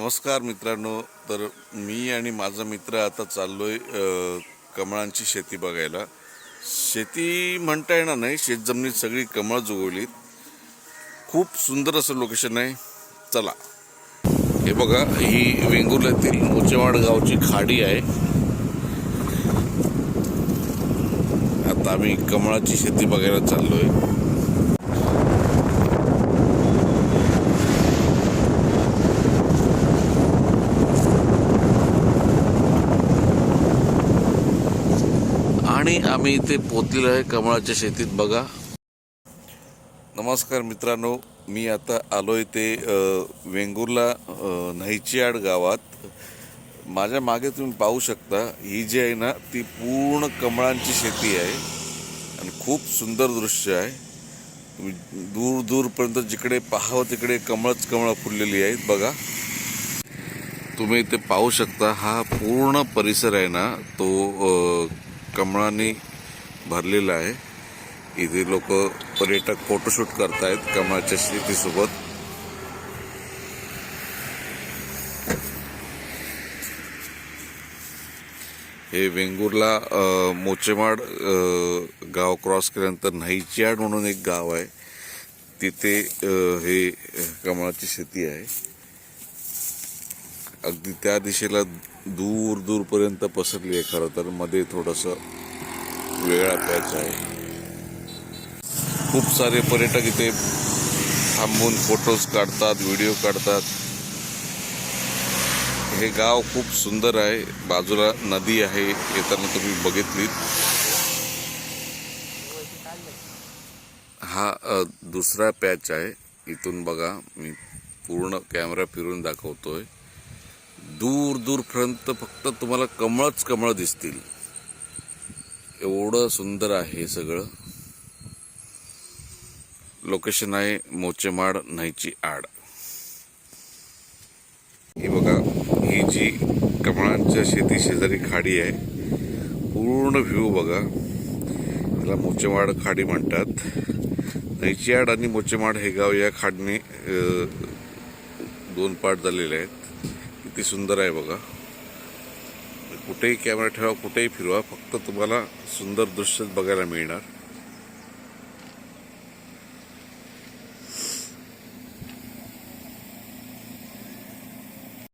नमस्कार मित्रांनो. तर मी आणि माझा मित्र आता चाललोय कमळांची शेती बघायला. शेती म्हणता येणार नाही, शेतजमिनीत सगळी कमळं उगवलीत. खूप सुंदर असं लोकेशन आहे. चला, हे बघा, ही वेंगुर्ल्यातील मोचेवाड गावची खाडी आहे. आता आम्ही कमळाची शेती बघायला चाललोय. आणि आम्ही इथे पोचलेलो आहे कमळाच्या शेतीत. बघा. नमस्कार मित्रांनो, मी आता आलोय ते वेंगुर्ला न्हायचीआड गावात. माझ्या मागे तुम्ही पाहू शकता, ही जी आहे ना ती पूर्ण कमळांची शेती आहे आणि खूप सुंदर दृश्य आहे. तुम्ही दूर दूरपर्यंत जिकडे पाहावं तिकडे कमळच कमळं फुललेली आहेत. बघा, तुम्ही इथे पाहू शकता, हा पूर्ण परिसर आहे ना तो कमळांनी भरलेला आहे. इथे लोक पर्यटक फोटोशूट करतायत कमळाच्या शेतीसोबत. हे वेंगुर्ला मोचेमाड गाव क्रॉस केल्यानंतर न्हायचीआड म्हणून एक गाव आहे, तिथे हे कमळाची शेती आहे. अगदी त्या दिशेला दूर दूरपर्यंत पसरली आहे. खरं तर मध्ये थोडंसं वेगळा पॅच आहे. खूप सारे पर्यटक इथे थांबून फोटोज काढतात, व्हिडिओ काढतात. हे गाव खूप सुंदर आहे. बाजूला नदी आहे, येताना तुम्ही बघितलीत. हा दुसरा पॅच आहे. इथून बघा, मी पूर्ण कॅमेरा फिरून दाखवतोय. दूर दूरपर्यंत फक्त तुम्हाला कमळच कमळ दिसतील. एवढं सुंदर आहे हे सगळं. लोकेशन आहे मोचेमाड न्हायचीआड. ही बघा, ही जी कमळांच्या शेती शेजारी खाडी आहे, पूर्ण व्ह्यू बघा. त्याला मोचेमाड खाडी म्हणतात. न्हायचीआड आणि मोचेमाड हे गाव या खाडीने दोन पार्ट झालेले आहेत. किती सुंदर आहे बघा. कुठेही कॅमेरा ठेवा, कुठेही फिरवा, फक्त तुम्हाला सुंदर दृश्य बघायला मिळणार.